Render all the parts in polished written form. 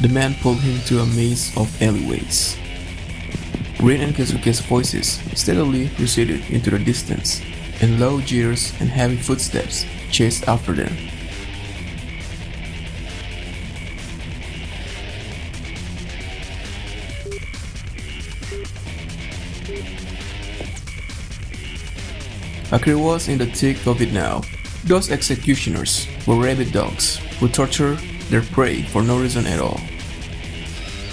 The man pulled him to a maze of alleyways. Rin and Keisuke's voices steadily receded into the distance, and low jeers and heavy footsteps chased after them. Akira was in the thick of it now. Those executioners were rabid dogs who torture their prey for no reason at all.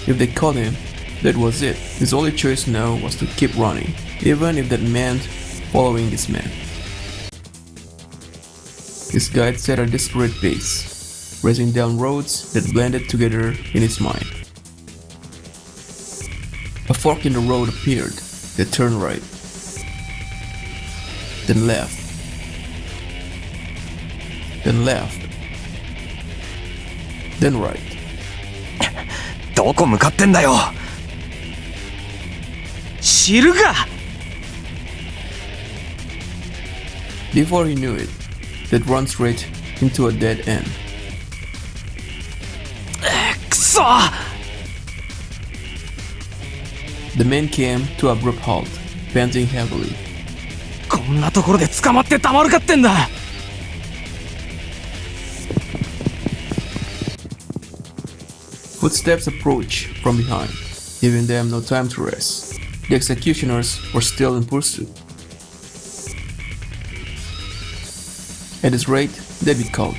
If they caught him, that was it. His only choice now was to keep running, even if that meant following this man. His guide set a desperate pace, racing down roads that blended together in his mind. A fork in the road appeared. They turned right, then left, then left, then right. どこ向かってんだよ。知るか。Before he knew it, they'd run straight into a dead end. くそ。 The man came to an abrupt halt, panting heavily. こんなところで捕まってたまるかってんだ。 Footsteps approached from behind, giving them no time to rest. The executioners were still in pursuit. At this rate, they'd be caught.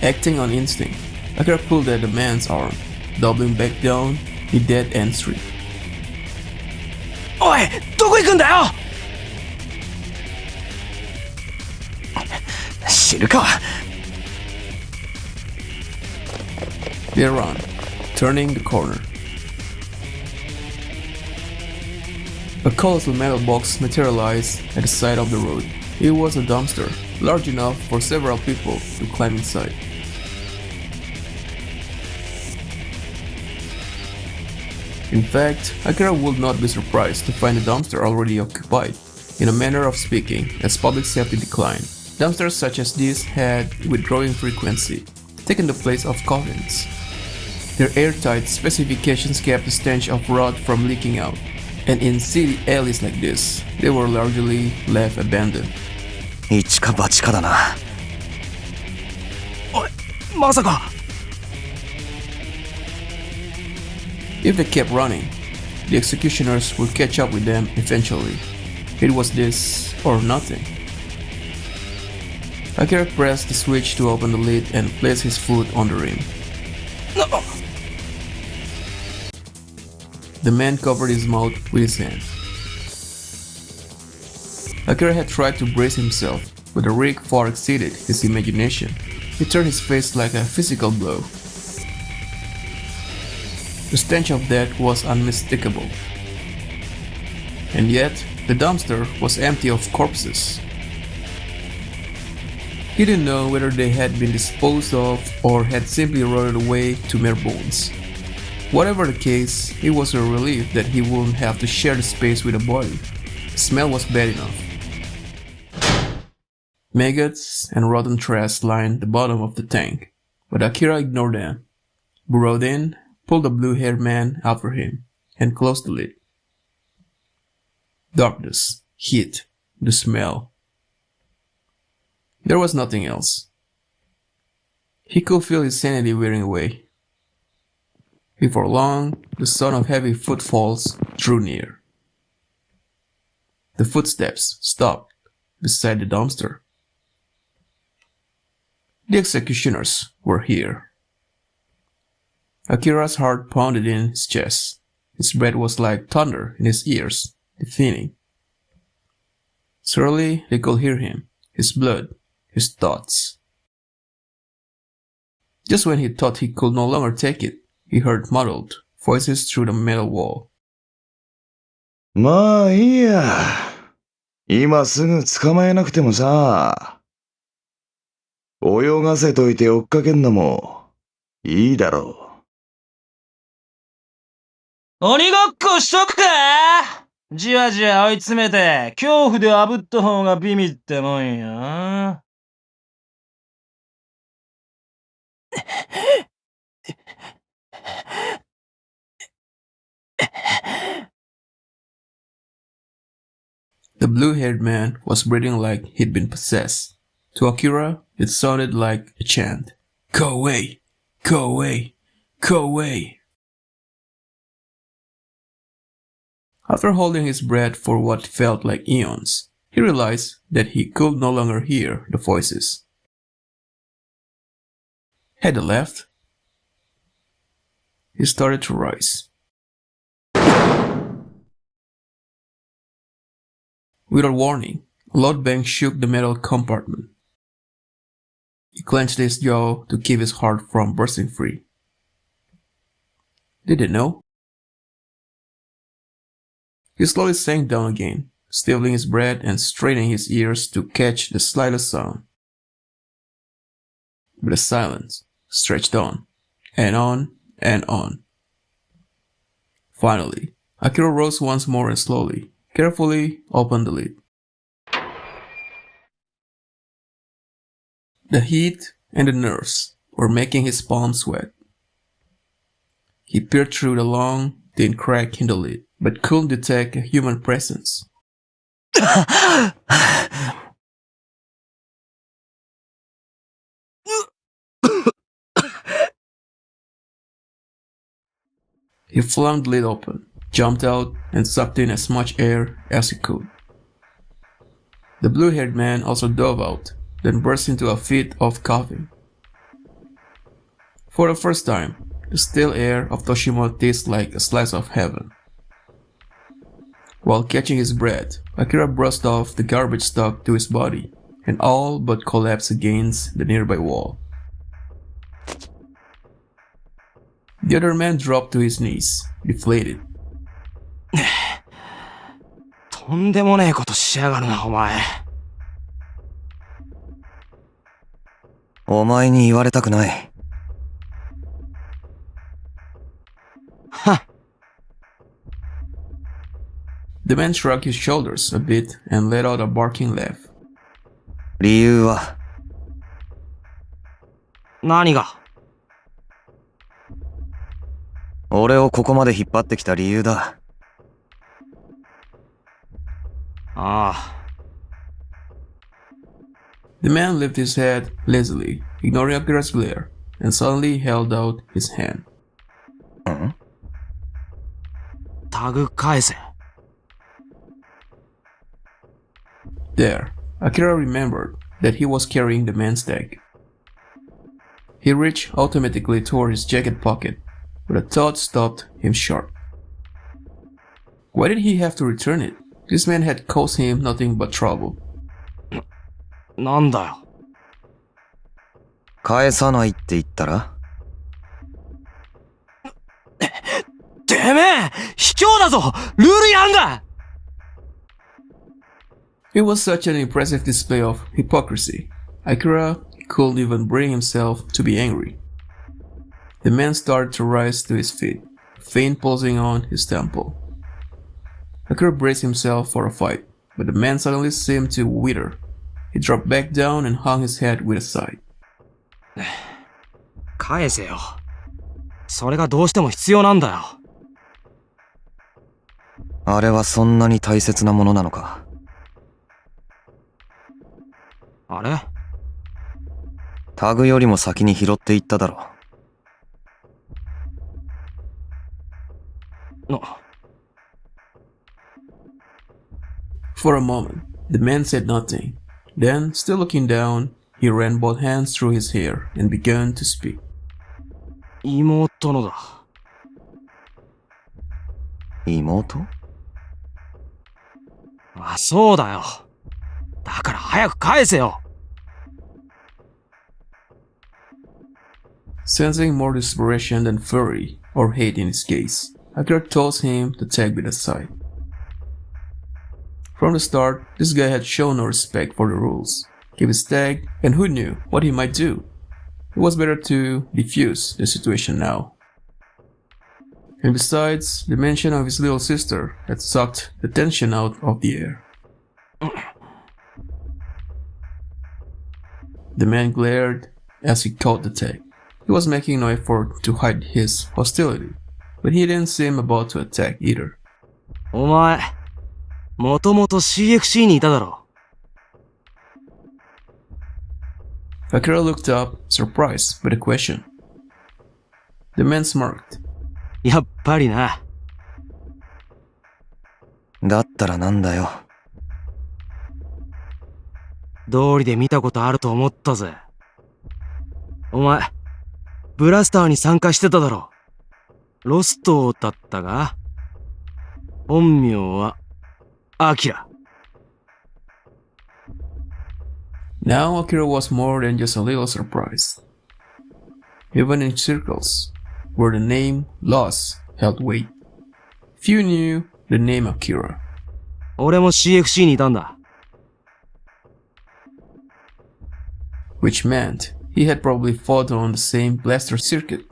Acting on instinct, Akira pulled at the man's arm, doubling back down the dead-end street. おい、どこ行くんだよ。 知るか。 They ran, turning the corner. A colossal metal box materialized at the side of the road. It was a dumpster, large enough for several people to climb inside. In fact, Akira would not be surprised to find the dumpster already occupied, in a manner of speaking, as public safety declined. Dumpsters such as these had, with growing frequency, taken the place of coffins. Their airtight specifications kept the stench of rot from leaking out, and in city alleys like this, they were largely left abandoned. 一か八かだな。おい、まさか。 If they kept running, the executioners would catch up with them eventually. It was this or nothing. Akira pressed the switch to open the lid and placed his foot on the rim. No. The man covered his mouth with his hand. Akira had tried to brace himself, but the rig far exceeded his imagination. He turned his face like a physical blow. The stench of death was unmistakable. And yet, the dumpster was empty of corpses. He didn't know whether they had been disposed of or had simply rotted away to mere bones. Whatever the case, it was a relief that he wouldn't have to share the space with a body. The smell was bad enough. Maggots and rotten trash lined the bottom of the tank, but Akira ignored them, burrowed in, pulled the blue-haired man after him, and closed the lid. Darkness, heat, the smell. There was nothing else. He could feel his sanity wearing away. Before long, the sound of heavy footfalls drew near. The footsteps stopped beside the dumpster. The executioners were here. Akira's heart pounded in his chest. His breath was like thunder in his ears, deafening. Surely they could hear him, his blood, his thoughts. Just when he thought he could no longer take it, he heard muddled voices through the metal wall. まあいいや。今すぐ捕まえなくてもさ。泳がせといて追っかけんのもいいだろう。鬼ごっこしとくか？じわじわ追い詰めて恐怖で炙った方がビビってもんよ。The blue-haired man was breathing like he'd been possessed. To Akira, it sounded like a chant. Go away! Go away! Go away! After holding his breath for what felt like eons, he realized that he could no longer hear the voices. Had they left? He started to rise. Without warning, a loud bang shook the metal compartment. He clenched his jaw to keep his heart from bursting free. Did they know? He slowly sank down again, stifling his breath and straining his ears to catch the slightest sound. But the silence stretched on, and on, and on. Finally, Akira rose once more and slowly, carefully opened the lid. The heat and the nerves were making his palms sweat. He peered through the long, thin crack in the lid, but couldn't detect a human presence. He flung the lid open, jumped out, and sucked in as much air as he could. The blue-haired man also dove out, then burst into a fit of coughing. For the first time, the still air of Toshimo tasted like a slice of heaven. While catching his breath, Akira brushed off the garbage stuck to his body, and all but collapsed against the nearby wall. The other man dropped to his knees, deflated. とんでもねえことしやがるな、お前。お前に言われたくない。はっ。The man shrugged his shoulders a bit and let out a barking laugh. 理由は何が？俺をここまで引っ張ってきた理由だ。ああ。The man lifted his head lazily, ignoring Akira's glare, and suddenly held out his hand. ん？タグ返せ。There, Akira remembered that he was carrying the man's tag. He reached automatically toward his jacket pocket, but a thought stopped him short. Why did he have to return it? This man had caused him nothing but trouble. なんだよ。返さないって言ったら？てめえ卑怯だぞ！ルール違反だ！ It was such an impressive display of hypocrisy. Akira couldn't even bring himself to be angry. The man started to rise to his feet, vein pulsing on his temple. Akira braced himself for a fight, but the man suddenly seemed to wither. He dropped back down and hung his head with a sigh. 返せよ。それがどうしても必要なんだよ。あれはそんなに大切なものなのか。あれ？タグよりも先に拾っていっただろう。For a moment, the man said nothing. Then, still looking down, he ran both hands through his hair and began to speak. 妹のだ。妹？あ、そうだよ。だから早く返せよ。Sensing more desperation than fury or hate in his gaze, Akira told him to tag with a sigh. From the start, this guy had shown no respect for the rules. He was tagged, and who knew what he might do? It was better to defuse the situation now. And besides, the mention of his little sister had sucked the tension out of the air. The man glared as he caught the tag. He was making no effort to hide his hostility, but he didn't seem about to attack either. お前、もともと CXC にいただろ。Akira looked up, surprised by the question. The man smirked. やっぱりな。だったらなんだよ。道理で見たことあると思ったぜ。お前、ブラスターに参加してただろ。ロストだったが、本名は、アキラ。Now Akira was more than just a little surprised. Even in circles, where the name loss held weight, few knew the name Akira. 俺も CXC にいたんだ。Which meant he had probably fought on the same blaster circuit.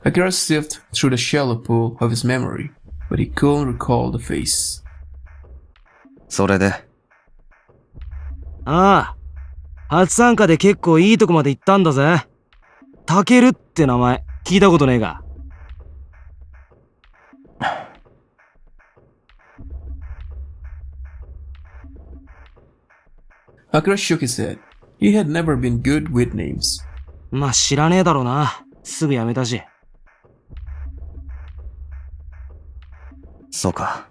Akira sieved through the shallow pool of his memory, but he couldn't recall the face. それで。ああ、初参加で結構いいとこまで行ったんだぜ。タケルって名前、聞いたことねえか。Akira shook his head. He had never been good with names. まあ知らねえだろうな。すぐやめたし。そうか。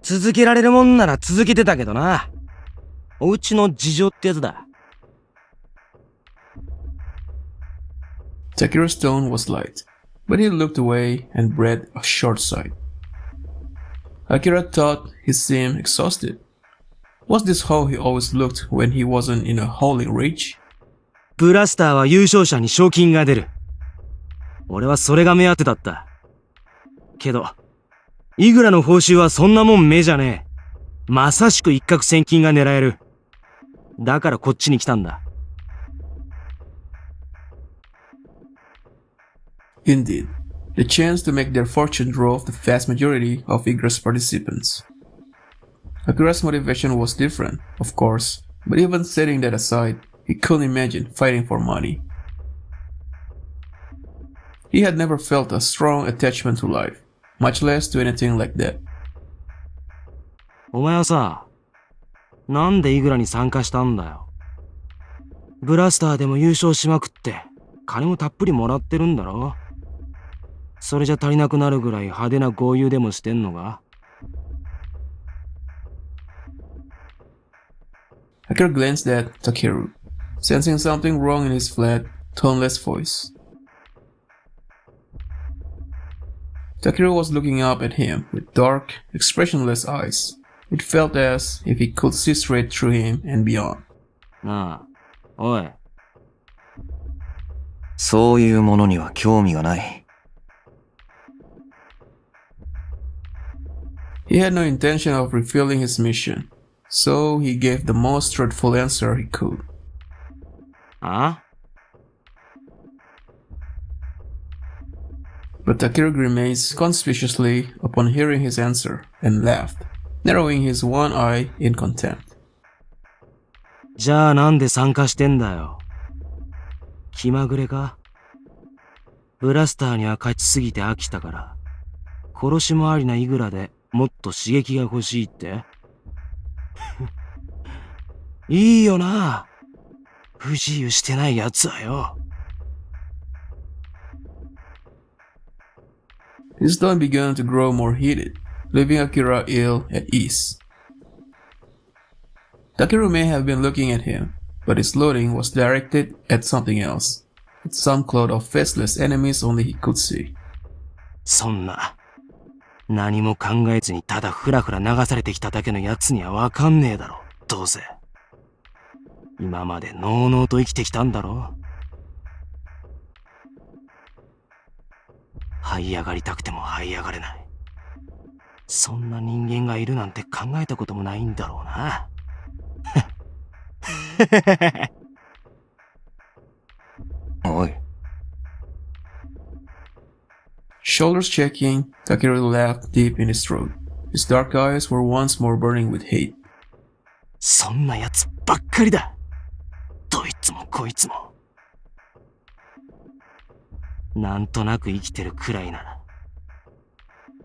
続けられるもんなら続けてたけどな。おうちの事情ってやつだ。Takira's tone was light, but he looked away and breathed a short sigh. Akira thought he seemed exhausted. Was this how he always looked when he wasn't in a howling rage? ブラスターは優勝者に賞金が出る。俺はそれが目当てだった。けど、イグラの報酬はそんなもん目じゃねえ。まさしく一攫千金が狙える。だからこっちに来たんだ。Indeed, the chance to make their fortune drove the vast majority of Igra's participants. Akira's motivation was different, of course, but even setting that aside, he couldn't imagine fighting for money. He had never felt a strong attachment to life, much less to anything like that. お前はさ、なんでイグラに参加したんだよ。ブラスターでも優勝しまくって、金もたっぷりもらってるんだろ。それじゃ足りなくなるぐらい派手な豪遊でもしてんのか。Akira glanced at Takeru, sensing something wrong in his flat, toneless voice. Takeru was looking up at him with dark, expressionless eyes. It felt as if he could see straight through him and beyond. なあ、おい。そういうものには興味がない。He had no intention of revealing his mission, so he gave the most truthful answer he could. あ But Akira grimaced conspicuously upon hearing his answer and laughed, narrowing his one eye in contempt. じゃあなんで参加してんだよ。気まぐれか？ブラスターには勝ちすぎて飽きたから、殺しもありなイグラでもっと刺激が欲しいっていいよな。不自由してないやつはよ。His tone began to grow more heated, leaving Akira ill at ease. Takeru may have been looking at him, but his loading was directed at something else, at some cloud of faceless enemies only he could see. そんな、何も考えずにただふらふら流されてきただけのやつにはわかんねえだろ、どうせ。今までのうのうと生きてきたんだろ。這い上がりたくても這い上がれない。そんな人間がいるなんて考えたこともないんだろうな。おい。Shoulders shaking, Takeru laughed deep in his throat. His dark eyes were once more burning with hate. そんなやつばっかりだ。どいつもこいつも。なんとなく生きてるくらいなら、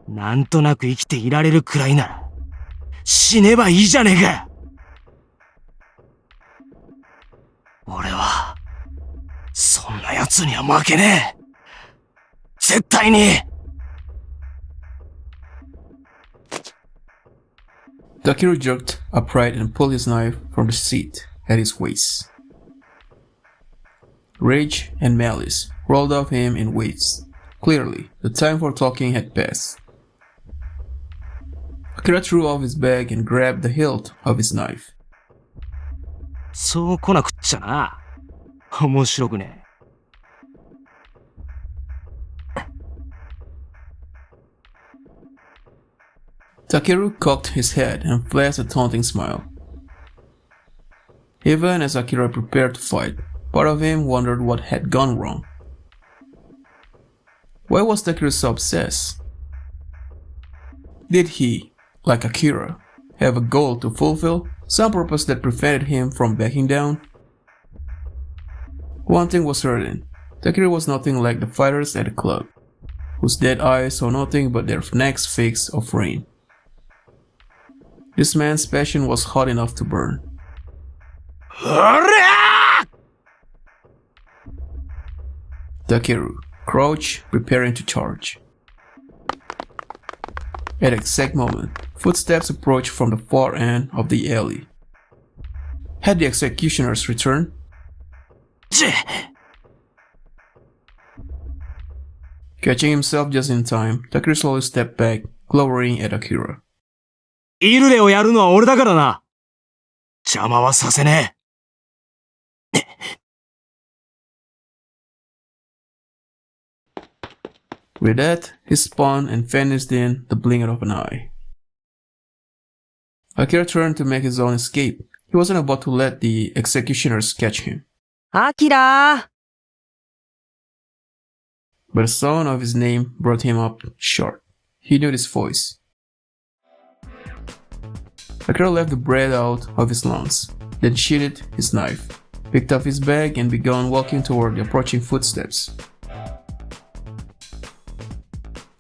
なんとなく生きていられるくらいなら、死ねばいいじゃねえか。俺は、そんな奴には負けねえ。絶対に。Takeru jerked upright and pulled his knife from the seat at his waist. Rage and malice rolled off him in waves. Clearly, the time for talking had passed. Akira threw off his bag and grabbed the hilt of his knife. そう来なくっちゃな。面白くねえ。Takeru cocked his head and flashed a taunting smile. Even as Akira prepared to fight, part of him wondered what had gone wrong. Why was Takeru so obsessed? Did he, like Akira, have a goal to fulfill, some purpose that prevented him from backing down? One thing was certain, Takeru was nothing like the fighters at the club, whose dead eyes saw nothing but their necks fixed of rain. This man's passion was hot enough to burn. Takeru crouched, preparing to charge. At the exact moment, footsteps approached from the far end of the alley. Had the executioners returned? Catching himself just in time, Takeru slowly stepped back, glowering at Akira. イルレをやるのは俺だからな。邪魔はさせねえ。With that, he spun and vanished in the blink of an eye. Akira turned to make his own escape. He wasn't about to let the executioners catch him. Akira! But the sound of his name brought him up short. He knew his voice. Akira left the breath out of his lungs, then sheathed his knife, picked up his bag and began walking toward the approaching footsteps.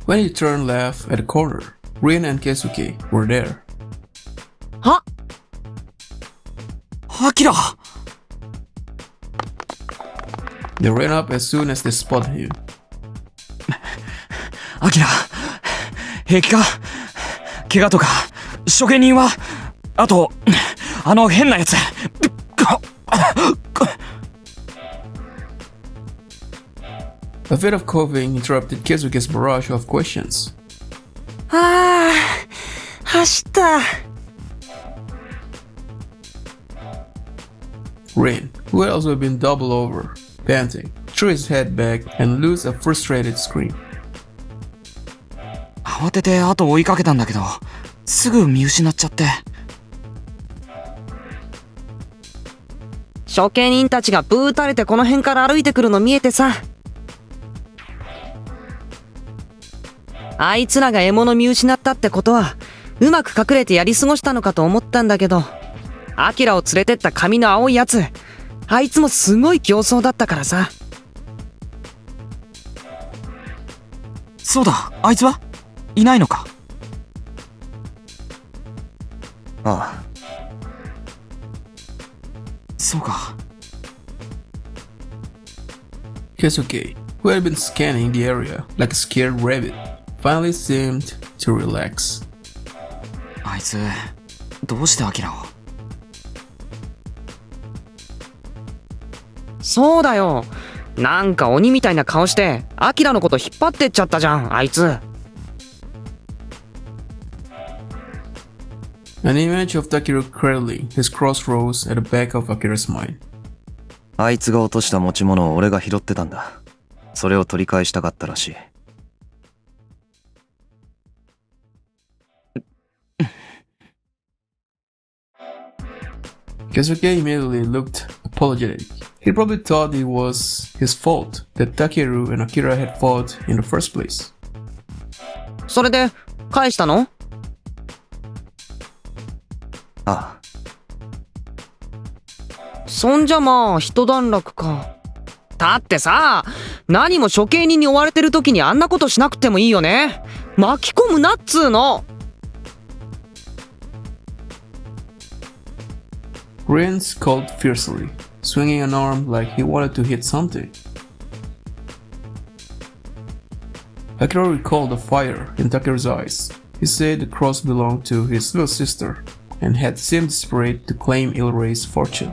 When he turned left at the corner, Rin and Keisuke were there. Huh? Akira! They ran up as soon as they spotted him. Akira! 平気か？怪我とか、処刑人は？あと、あの変なやつ。A fit of coughing interrupted Keisuke's barrage of questions. ああ、走った。Rin, who had also been doubled over, panting, threw his head back and loosed a frustrated scream. 慌てて後を追いかけたんだけど、すぐ見失っちゃって。処刑人たちがブー垂れてこの辺から歩いてくるの見えてさ。あいつらが獲物見失ったってことは、うまく隠れてやり過ごしたのかと思ったんだけど、アキラを連れてった髪の青いやつ、あいつもすごい形相だったからさ。そうだ、あいつはいないのか。ああ。そうか。Keisuke, who had been scanning the area like a scared rabbit, finally seemed to relax. あいつ、どうしてアキラを？そうだよ。なんか鬼みたいな顔して、アキラのこと引っ張ってっちゃったじゃん、あいつ。An image of Takeru cradling his crossroads at the back of Akira's mind. あいつが落とした持ち物を俺が拾ってたんだ。それを取り返したかったらしい。Keisuke immediately looked apologetic. He probably thought it was his fault that Takeru and Akira had fought in the first place. それで、返したの？ああ。そんじゃまあ、一段落か。だってさ、何も処刑人に追われてる時にあんなことしなくてもいいよね。巻き込むなっつーの。Rin scolded fiercely, swinging an arm like he wanted to hit something. Akira recalled the fire in Takeru's eyes. He said the cross belonged to his little sister and had seemed desperate to claim Ilrei's fortune.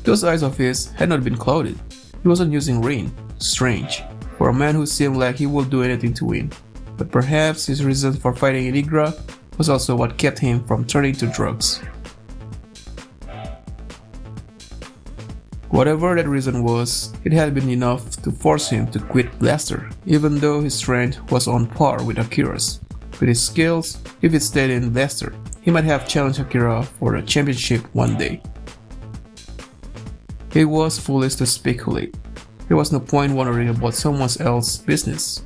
Those eyes of his had not been clouded. He wasn't using Rin. Strange, for a man who seemed like he would do anything to win. But perhaps his reason for fighting in Igura was also what kept him from turning to drugs. Whatever that reason was, it had been enough to force him to quit Blaster, even though his strength was on par with Akira's. With his skills, if he stayed in Blaster, he might have challenged Akira for the championship one day. It was foolish to speculate. There was no point wondering about someone else's business.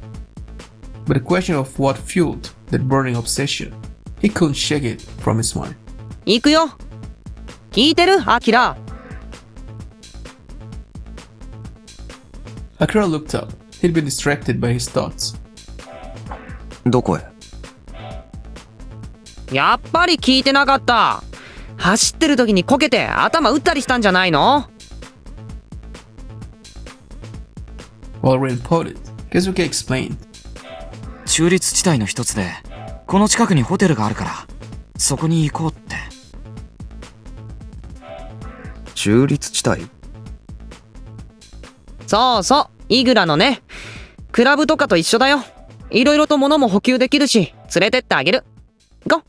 But the question of what fueled that burning obsession, he couldn't shake it from his mind. 行くよ。聞いてる？アキラ。Akira looked up. He'd been distracted by his thoughts. どこへ？やっぱり聞いてなかった。走ってる時にこけて頭打ったりしたんじゃないの？ While Rin pouted, Keisuke explained. 中立地帯の一つで、この近くにホテルがあるから、そこに行こうって。中立地帯？そうそう、イグラのね。クラブとかと一緒だよ。いろいろと物も補給できるし、連れてってあげる。ゴー。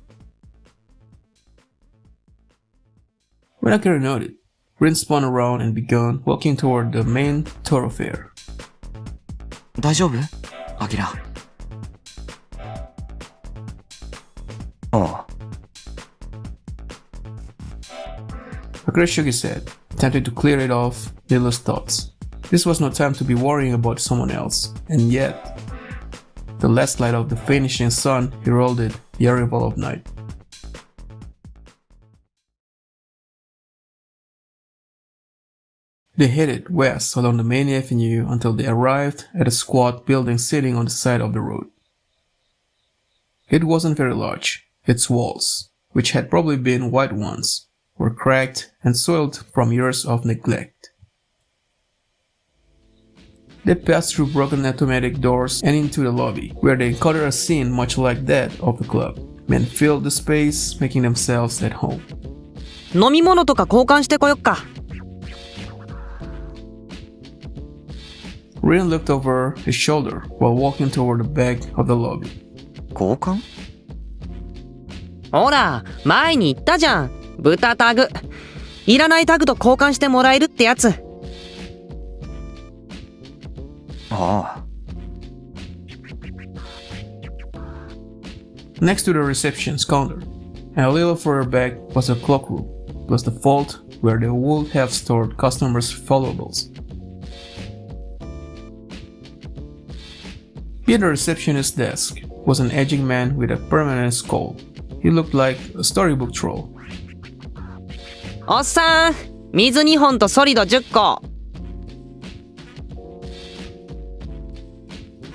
When Akira nodded, Rin spun around and began walking toward the main thoroughfare. 大丈夫？アキラ。ああ。Akira shook his head, attempting to clear it off needless thoughts. This was no time to be worrying about someone else, and yet, the last light of the finishing sun heralded the arrival of night. They headed west along the main avenue until they arrived at a squat building sitting on the side of the road. It wasn't very large. Its walls, which had probably been white once, were cracked and soiled from years of neglect. They passed through broken automatic doors and into the lobby, where they encountered a scene much like that of the club. Men filled the space, making themselves at home. 飲み物とか交換してこよっか。Rin looked over his shoulder while walking toward the back of the lobby. 交換？ほら、前に言ったじゃん。豚タグ。いらないタグと交換してもらえるってやつ。ああ。Next to the reception's counter, and a little further back was the cloakroom, plus the vault where they would have stored customers' valuables. Behind the receptionist's desk was an aging man with a permanent skull. He looked like a storybook troll. おっさん、水2本とソリド10個。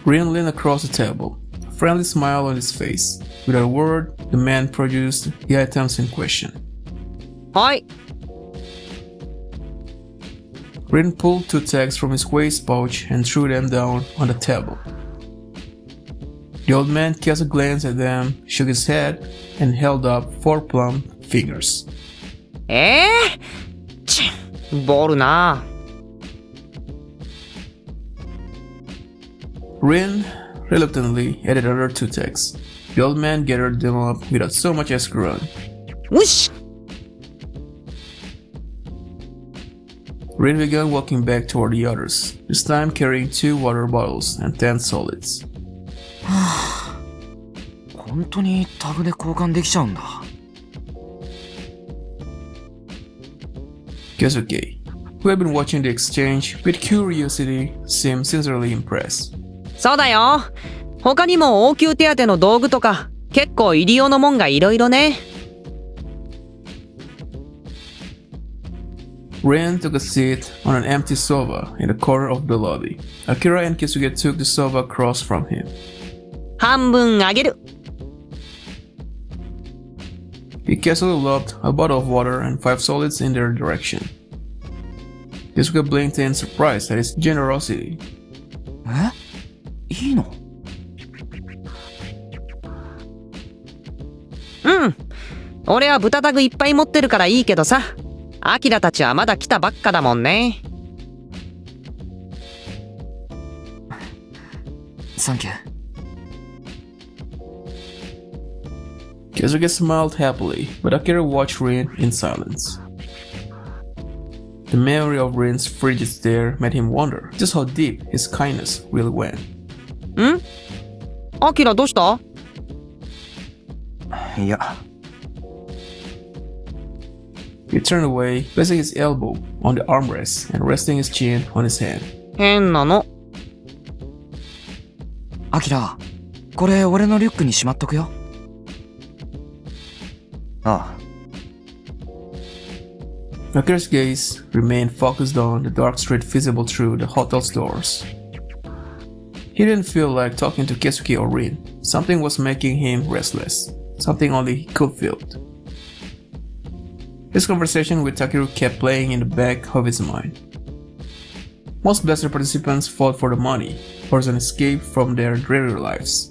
Rin leaned across the table, a friendly smile on his face. Without a word, the man produced the items in question. はい。Rin pulled 2 tags from his waist pouch and threw them down on the table. The old man cast a glance at them, shook his head, and held up 4 plump fingers. ボールな。Rin reluctantly added another 2 tags. The old man gathered them up without so much as a grunt. うし。Rin began walking back toward the others, this time carrying 2 water bottles and 10 solids. 本当にタグで交換できちゃうんだ。Keisuke, who had been watching the exchange with curiosity, seemed sincerely impressed. そうだよ。他にも応急手当の道具とか、結構入り用のもんがいろいろね。Rin took a seat on an empty sofa in the corner of the lobby. Akira and Keisuke took the sofa across from him. 半分あげる。He casually lobbed a bottle of water and 5 solids in their direction. Keisuke blinked in surprise at his generosity. いいの？うん。俺は豚タグいっぱい持ってるからいいけどさ。アキラたちはまだ来たばっかだもんね。サンキュー。Keisuke smiled happily, but Akira watched Rin in silence. The memory of Rin's frigid stare made him wonder just how deep his kindness really went. ん？アキラどうした？いや、He turned away, placing his elbow on the armrest and resting his chin on his hand. 変なの。アキラ、これ俺のリュックにしまっとくよ。ああ。 Akira's gaze remained focused on the dark street visible through the hotel's doors. He didn't feel like talking to Keisuke or Rin. Something was making him restless. Something only he could feel. His conversation with Takeru kept playing in the back of his mind. Most Blaster participants fought for the money, or as an escape from their dreary lives.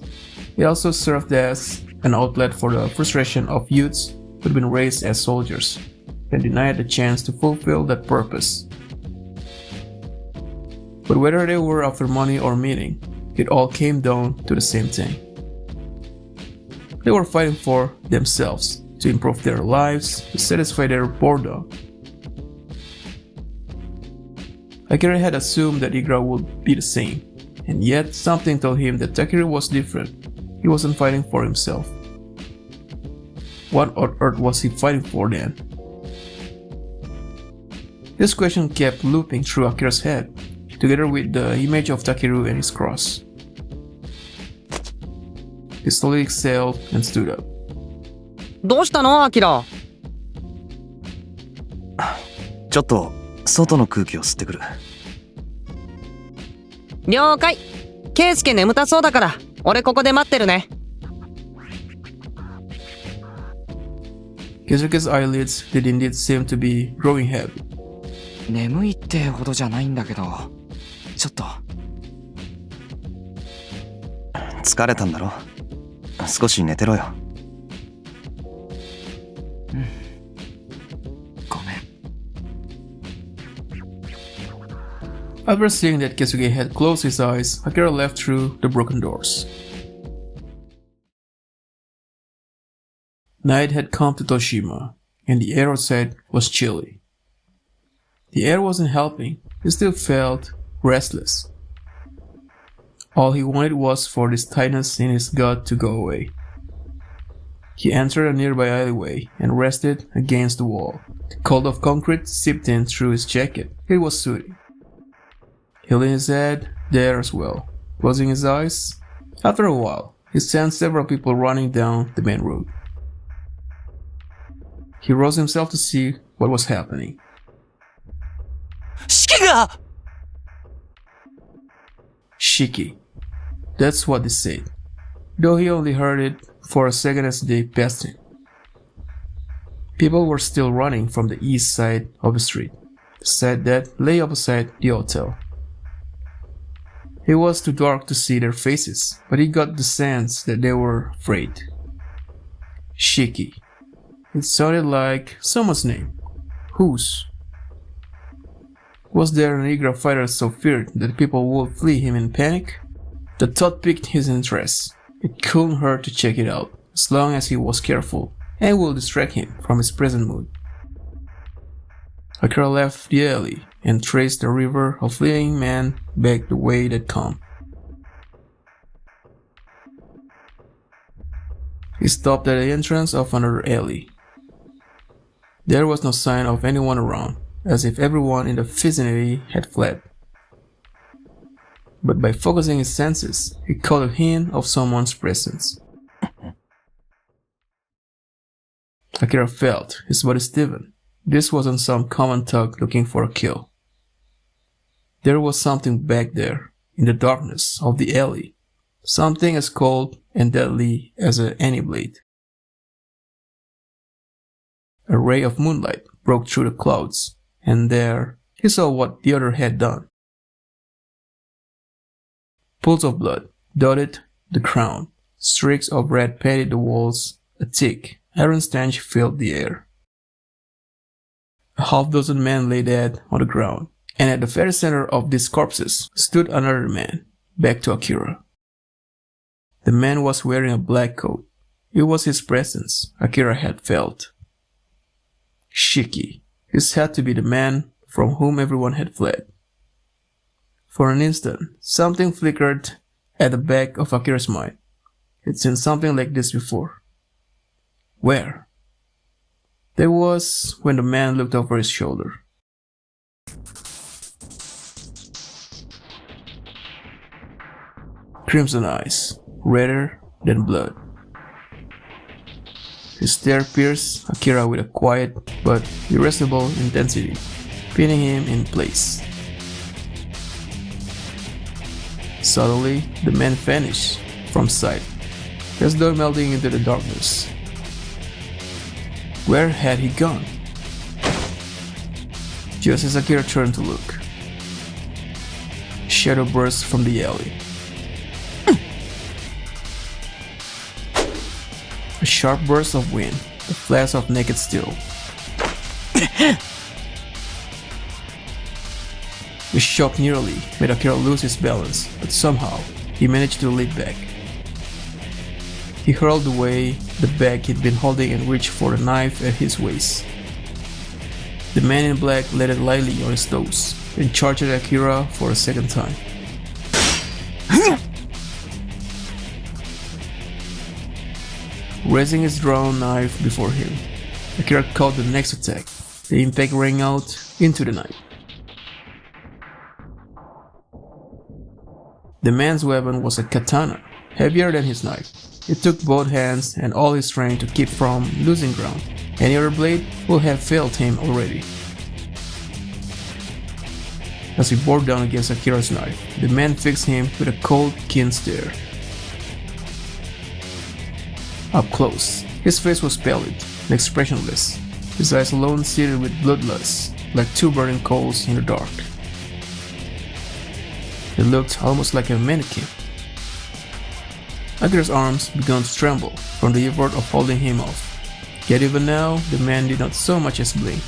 It also served as an outlet for the frustration of youths who had been raised as soldiers and denied the chance to fulfill that purpose. But whether they were after money or meaning, it all came down to the same thing. They were fighting for themselves, to improve their lives, to satisfy their boredom. Akira had assumed that Igura would be the same, and yet something told him that Takeru was different. He wasn't fighting for himself. What on earth was he fighting for then? This question kept looping through Akira's head, together with the image of Takeru and his cross. He slowly exhaled and stood up. どうしたのアキラ？ちょっと外の空気を吸ってくる。了解。ケイスケ眠たそうだから俺ここで待ってるね。Keisuke's eyelids did indeed seem to be growing heavy. 眠いってほどじゃないんだけど、ちょっと。疲れたんだろ。少し寝てろよ。ごめん。After seeing that Keisuke had closed his eyes, Akira left through the broken doors. Night had come to Toshima, and the air outside was chilly. The air wasn't helping. He still felt restless. All he wanted was for this tightness in his gut to go away. He entered a nearby alleyway and rested against the wall. The cold of concrete seeped in through his jacket. It was sooty. He leaned his head there as well, closing his eyes. After a while, he sensed several people running down the main road. He rose himself to see what was happening. Shiki! Shiki. That's what they said, though he only heard it for a second as they passed him. People were still running from the east side of the street, the side that lay opposite the hotel. It was too dark to see their faces, but he got the sense that they were afraid. Shiki. It sounded like someone's name. Whose? Was there an igra fighter so feared that people would flee him in panic? The thought piqued his interest. It couldn't hurt to check it out, as long as he was careful, and would distract him from his present mood. Akira left the alley and traced the river of fleeing men back the way they'd come. He stopped at the entrance of another alley. There was no sign of anyone around, as if everyone in the vicinity had fled. But by focusing his senses, he caught a hint of someone's presence. Akira felt his body stiffen. This wasn't some common thug looking for a kill. There was something back there, in the darkness of the alley, something as cold and deadly as any blade. A ray of moonlight broke through the clouds, and there he saw what the other had done. Pools of blood dotted the ground, streaks of red painted the walls, a thick iron stench filled the air. A half-dozen men lay dead on the ground, and at the very center of these corpses stood another man, back to Akira. The man was wearing a black coat. It was his presence Akira had felt. Shiki. This had to be the man from whom everyone had fled. For an instant, something flickered at the back of Akira's mind. He'd seen something like this before. Where? There was when the man looked over his shoulder. Crimson eyes, redder than blood. His stare pierced Akira with a quiet but irresistible intensity, pinning him in place. Suddenly, the man vanished from sight, as though melting into the darkness. Where had he gone? Just as Akira turned to look, a shadow burst from the alley. A sharp burst of wind, a flash of naked steel. The shock nearly made Akira lose his balance, but somehow he managed to leap back. He hurled away the bag he'd been holding and reached for the knife at his waist. The man in black landed lightly on his toes and charged at Akira for a second time. Raising his drawn knife before him, Akira caught the next attack. The impact rang out into the night. The man's weapon was a katana, heavier than his knife. It took both hands and all his strength to keep from losing ground. Any other blade would have failed him already. As he bore down against Akira's knife, the man fixed him with a cold, keen stare. Up close, his face was pallid and expressionless, his eyes alone seared with bloodlust, like two burning coals in the dark. He looked almost like a mannequin. Akira's arms began to tremble from the effort of holding him off. Yet even now, the man did not so much as blink.